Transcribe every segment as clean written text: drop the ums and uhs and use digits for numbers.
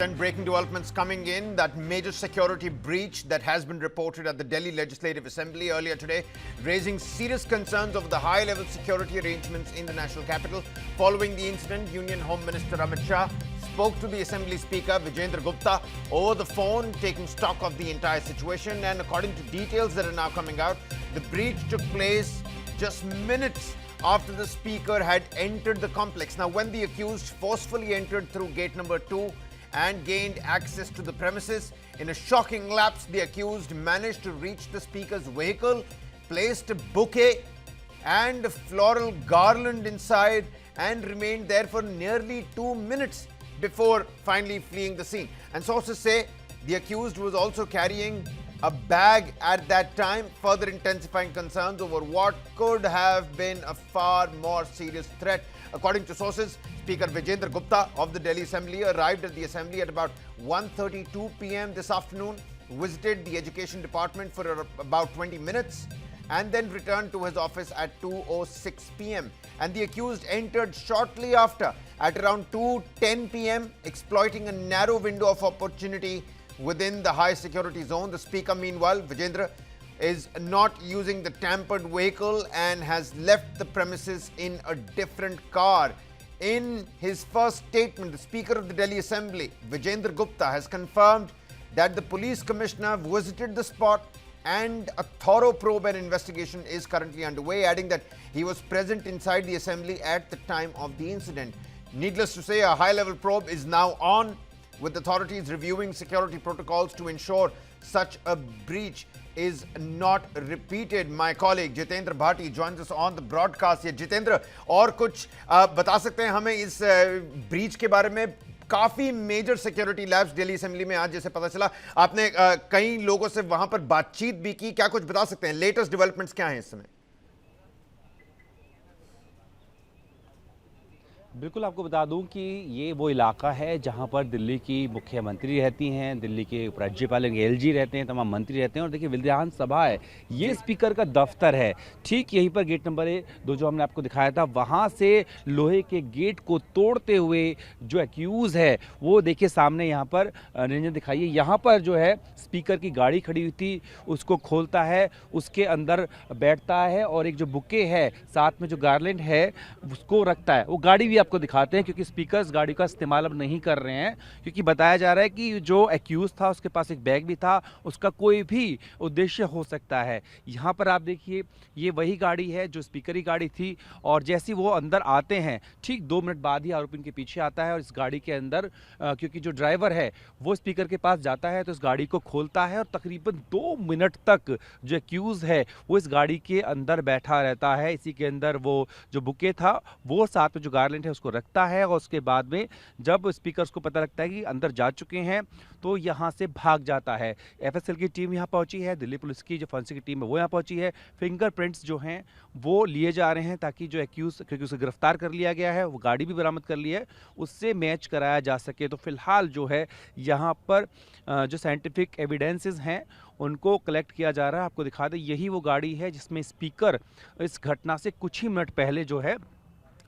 And breaking developments coming in, that major security breach that has been reported at the Delhi Legislative Assembly earlier today, raising serious concerns over the high-level security arrangements in the national capital. Following the incident, Union Home Minister Amit Shah spoke to the Assembly Speaker Vijendra Gupta over the phone, taking stock of the entire situation. And according to details that are now coming out, the breach took place just minutes after the Speaker had entered the complex. Now, when the accused forcefully entered through gate number 2 and gained access to the premises, in a shocking lapse, the accused managed to reach the Speaker's vehicle, placed a bouquet and a floral garland inside, and remained there for nearly 2 minutes before finally fleeing the scene. And sources say the accused was also carrying a bag at that time, further intensifying concerns over what could have been a far more serious threat. According to sources, Speaker Vijendra Gupta of the Delhi Assembly arrived at the Assembly at about 1:32 p.m. this afternoon, visited the Education Department for about 20 minutes, and then returned to his office at 2:06 p.m. And the accused entered shortly after at around 2:10 p.m., exploiting a narrow window of opportunity within the high security zone. The Speaker, meanwhile, Vijendra, is not using the tampered vehicle and has left the premises in a different car. In his first statement, the Speaker of the Delhi Assembly, Vijendra Gupta, has confirmed that the police commissioner visited the spot and a thorough probe and investigation is currently underway, adding that he was present inside the assembly at the time of the incident. Needless to say, a high-level probe is now on, with authorities reviewing security protocols to ensure such a breach is not repeated. My colleague Jitendra Bhatti joins us on the broadcast here. Jitendra, और कुछ बता सकते हैं हमें इस breach के बारे में? काफी major security labs Delhi assembly में आज जैसे पता चला, आपने कई लोगों से वहां पर बातचीत भी की, क्या कुछ बता सकते हैं? लेटेस्ट डेवलपमेंट्स क्या हैं इस समय? बिल्कुल, आपको बता दूं कि ये वो इलाका है जहां पर दिल्ली की मुख्यमंत्री रहती हैं, दिल्ली के उपराज्यपाल एलजी रहते हैं, तमाम मंत्री रहते हैं, और देखिए विधानसभा है, ये स्पीकर का दफ्तर है। ठीक यहीं पर गेट नंबर 2 जो हमने आपको दिखाया था, वहां से लोहे के गेट को तोड़ते हुए जो एक्यूज है वो देखिए सामने यहाँ पर निरंजन दिखाइए, यहाँ पर जो है स्पीकर की गाड़ी खड़ी हुई थी, उसको खोलता है, उसके अंदर बैठता है और एक जो बुके है साथ में जो गार्लैंड है उसको रखता है। वो गाड़ी भी आपको दिखाते हैं क्योंकि स्पीकर्स गाड़ी का इस्तेमाल अब नहीं कर रहे हैं, क्योंकि बताया जा रहा है कि जो एक्यूज था उसके पास एक बैग भी था, उसका कोई भी उद्देश्य हो सकता है। यहाँ पर आप देखिए ये वही गाड़ी है जो स्पीकर की गाड़ी थी, और जैसे वो अंदर आते हैं ठीक 2 मिनट बाद ही आरोपी इनके पीछे आता है और इस गाड़ी के अंदर क्योंकि जो ड्राइवर है वो स्पीकर के पास जाता है तो इस गाड़ी को खोलता है और तकरीबन 2 मिनट तक जो एक्यूज है वो इस गाड़ी के अंदर बैठा रहता है। इसी के अंदर वो जो बुके था वो साथ में जो गार्लैंड है उसको रखता है, और उसके बाद में जब स्पीकर्स को पता लगता है कि अंदर जा चुके हैं तो यहाँ से भाग जाता है। एफएसएल की टीम यहाँ पहुंची है, दिल्ली पुलिस की जो फोरेंसिक की टीम है वो यहाँ पहुंची है। फिंगरप्रिंट्स जो हैं वो लिए जा रहे हैं ताकि जो एक्यूज, क्योंकि उसे गिरफ्तार कर लिया गया है, वो गाड़ी भी बरामद कर ली है, उससे मैच कराया जा सके। तो फिलहाल जो है यहाँ पर जो साइंटिफिक एविडेंसेस हैं उनको कलेक्ट किया जा रहा है। आपको दिखा दें, यही वो गाड़ी है जिसमें स्पीकर इस घटना से कुछ ही मिनट पहले जो है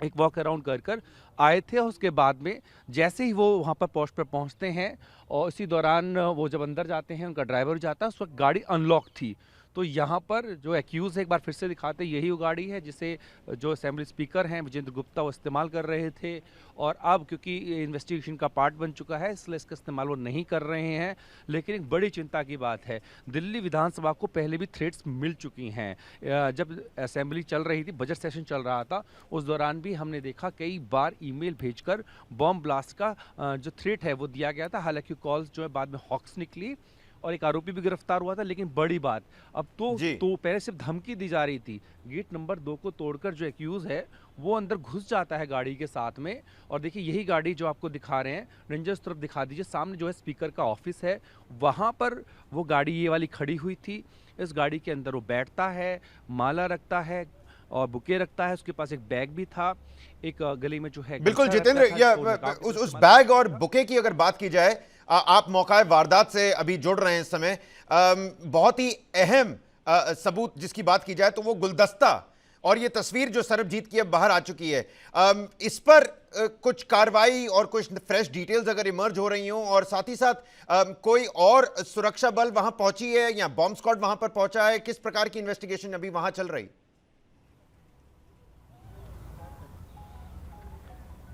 एक वॉक अराउंड कर आए थे। उसके बाद में जैसे ही वो वहाँ पर पोस्ट पर पहुँचते हैं और इसी दौरान वो जब अंदर जाते हैं, उनका ड्राइवर जाता है, उस वक्त गाड़ी अनलॉक थी। तो यहाँ पर जो एक्यूज़ है, एक बार फिर से दिखाते हैं, यही वो गाड़ी है जिसे जो असेंबली स्पीकर हैं विजेंद्र गुप्ता वो इस्तेमाल कर रहे थे, और अब क्योंकि इन्वेस्टिगेशन का पार्ट बन चुका है इसलिए इसका इस्तेमाल वो नहीं कर रहे हैं। लेकिन एक बड़ी चिंता की बात है, दिल्ली विधानसभा को पहले भी थ्रेट्स मिल चुकी हैं। जब असेंबली चल रही थी, बजट सेशन चल रहा था, उस दौरान भी हमने देखा कई बार ईमेल भेजकर बॉम्ब ब्लास्ट का जो थ्रेट है वो दिया गया था। हालांकि कॉल्स जो है बाद में हॉक्स निकली और एक आरोपी भी गिरफ्तार हुआ था। लेकिन बड़ी बात अब तो पहले सिर्फ धमकी दी जा रही थी, गेट नंबर 2 को तोड़कर जो एक्यूज है वो अंदर घुस जाता है गाड़ी के साथ में। और देखिए यही गाड़ी जो आपको दिखा रहे हैं, रंजन उस तरफ दिखा दीजिए, सामने जो है स्पीकर का ऑफिस है, वहाँ पर वो गाड़ी ये वाली खड़ी हुई थी। इस गाड़ी के अंदर वो बैठता है, माला रखता है और बुके रखता है, उसके पास एक बैग भी था, एक गले में जो है। बिल्कुल जितेंद्र, या उस बैग और बुके की अगर बात की जाए, आप मौका वारदात से अभी जुड़ रहे हैं इस समय, बहुत ही अहम सबूत जिसकी बात की जाए तो वो गुलदस्ता और ये तस्वीर जो सरबजीत की अब बाहर आ चुकी है, इस पर कुछ कार्रवाई और कुछ फ्रेश डिटेल्स अगर इमर्ज हो रही हों, और साथ ही साथ कोई और सुरक्षा बल वहां पहुंची है या बॉम्ब स्क्वाड वहां पर पहुंचा है, किस प्रकार की इन्वेस्टिगेशन अभी वहां चल रही?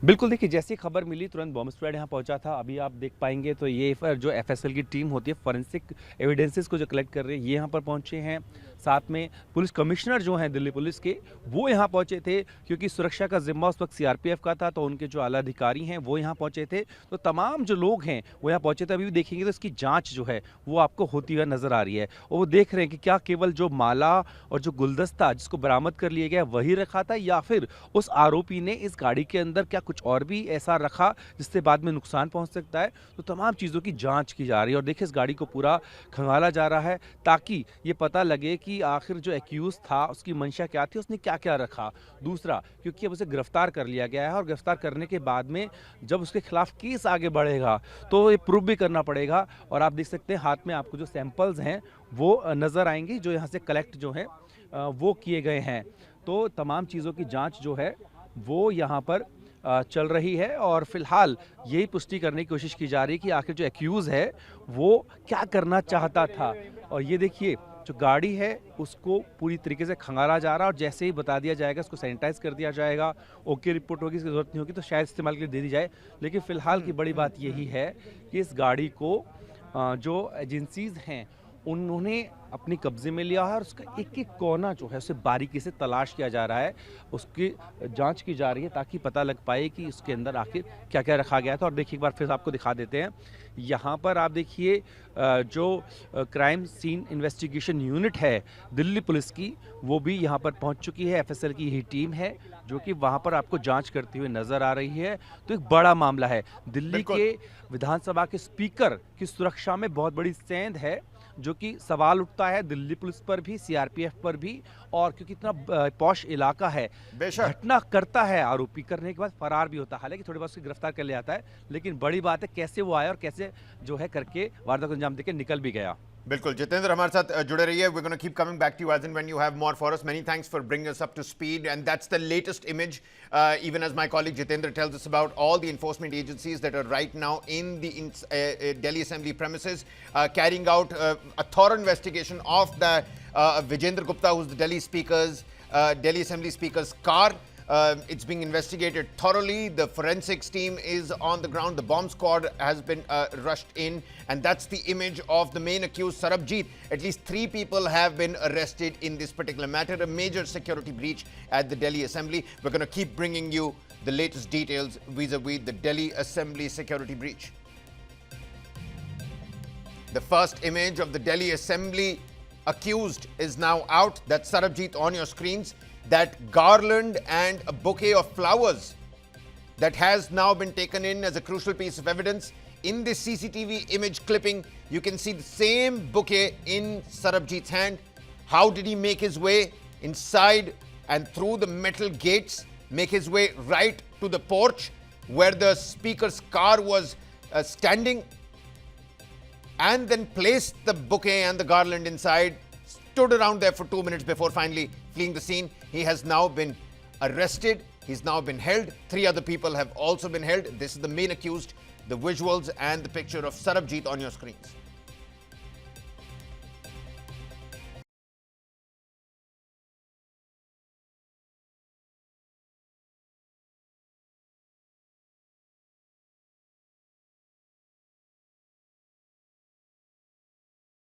बिल्कुल, देखिए जैसी खबर मिली तुरंत बॉम्ब स्क्वाड यहाँ पहुंचा था। अभी आप देख पाएंगे तो ये जो एफएसएल की टीम होती है, फॉरेंसिक एविडेंसेस को जो कलेक्ट कर रही है, ये यहाँ पर पहुंचे हैं। साथ में पुलिस कमिश्नर जो हैं दिल्ली पुलिस के, वो यहाँ पहुंचे थे, क्योंकि सुरक्षा का जिम्मा उस वक्त सीआरपीएफ का था, तो उनके जो आला अधिकारी हैं वो यहाँ पहुंचे थे। तो तमाम जो लोग हैं वो यहाँ पहुंचे थे। अभी भी देखेंगे तो इसकी जाँच जो है वो आपको होती हुई नजर आ रही है, और वो देख रहे हैं कि क्या केवल जो माला और जो गुलदस्ता जिसको बरामद कर लिया गया वही रखा था, या फिर उस आरोपी ने इस गाड़ी के अंदर क्या कुछ और भी ऐसा रखा जिससे बाद में नुकसान पहुंच सकता है। तो तमाम चीज़ों की जांच की जा रही है, और देखिए इस गाड़ी को पूरा खंगाला जा रहा है ताकि ये पता लगे कि आखिर जो एक्यूज था उसकी मंशा क्या थी, उसने क्या क्या रखा। दूसरा, क्योंकि अब उसे गिरफ्तार कर लिया गया है, और गिरफ्तार करने के बाद में जब उसके खिलाफ केस आगे बढ़ेगा तो ये प्रूव भी करना पड़ेगा। और आप देख सकते हैं हाथ में आपको जो सैंपल्स हैं वो नज़र आएंगे, जो यहाँ से कलेक्ट जो है वो किए गए हैं। तो तमाम चीज़ों की जाँच जो है वो यहाँ पर चल रही है, और फिलहाल यही पुष्टि करने की कोशिश की जा रही है कि आखिर जो एक्यूज़ है वो क्या करना चाहता था। और ये देखिए जो गाड़ी है उसको पूरी तरीके से खंगाला जा रहा है, और जैसे ही बता दिया जाएगा, उसको सैनिटाइज कर दिया जाएगा, ओके रिपोर्ट होगी, इसकी ज़रूरत नहीं होगी तो शायद इस्तेमाल के लिए दे दी जाए। लेकिन फ़िलहाल की बड़ी बात यही है कि इस गाड़ी को जो एजेंसीज़ हैं उन्होंने अपने कब्जे में लिया है, और उसका एक एक कोना जो है उसे बारीकी से तलाश किया जा रहा है, उसकी जांच की जा रही है ताकि पता लग पाए कि उसके अंदर आखिर क्या क्या रखा गया था। और देखिए एक बार फिर आपको दिखा देते हैं, यहाँ पर आप देखिए जो क्राइम सीन इन्वेस्टिगेशन यूनिट है दिल्ली पुलिस की, वो भी यहाँ पर पहुँच चुकी है। एफएसएल की ही टीम है जो कि वहाँ पर आपको जांच करती हुई नजर आ रही है। तो एक बड़ा मामला है, दिल्ली के विधानसभा के स्पीकर की सुरक्षा में बहुत बड़ी सेंध है, जो कि सवाल उठता है दिल्ली पुलिस पर भी, सीआरपीएफ पर भी। और क्योंकि इतना पॉश इलाका है, घटना करता है आरोपी, करने के बाद फरार भी होता है, हालांकि थोड़ी बहुत उसकी गिरफ्तार कर लिया जाता है, लेकिन बड़ी बात है कैसे वो आया और कैसे जो है करके वारदात को अंजाम देके निकल भी गया। बिल्कुल, जितेंद्र हमारे साथ जुड़े रहिए। We're going to keep coming back to you as and when you have more for us. Many thanks for bringing us up to speed. And that's the latest image, even as my colleague Jitendra tells us about all the enforcement agencies that are right now in the Delhi Assembly premises, carrying out a thorough investigation of the Vijendra Gupta, who's the Delhi Assembly Speaker's car. It's being investigated thoroughly. The forensics team is on the ground. The bomb squad has been rushed in. And that's the image of the main accused, Sarabjit. At least 3 people have been arrested in this particular matter. A major security breach at the Delhi Assembly. We're going to keep bringing you the latest details vis-a-vis the Delhi Assembly security breach. The first image of the Delhi Assembly accused is now out. That's Sarabjit on your screens. That garland and a bouquet of flowers that has now been taken in as a crucial piece of evidence. In this CCTV image clipping, you can see the same bouquet in Sarabjit's hand. How did he make his way inside and through the metal gates, make his way right to the porch where the speaker's car was standing, and then placed the bouquet and the garland inside, stood around there for 2 minutes before finally fleeing the scene. He has now been arrested. He's now been held. 3 other people have also been held. This is the main accused, the visuals and the picture of Sarabjit on your screens.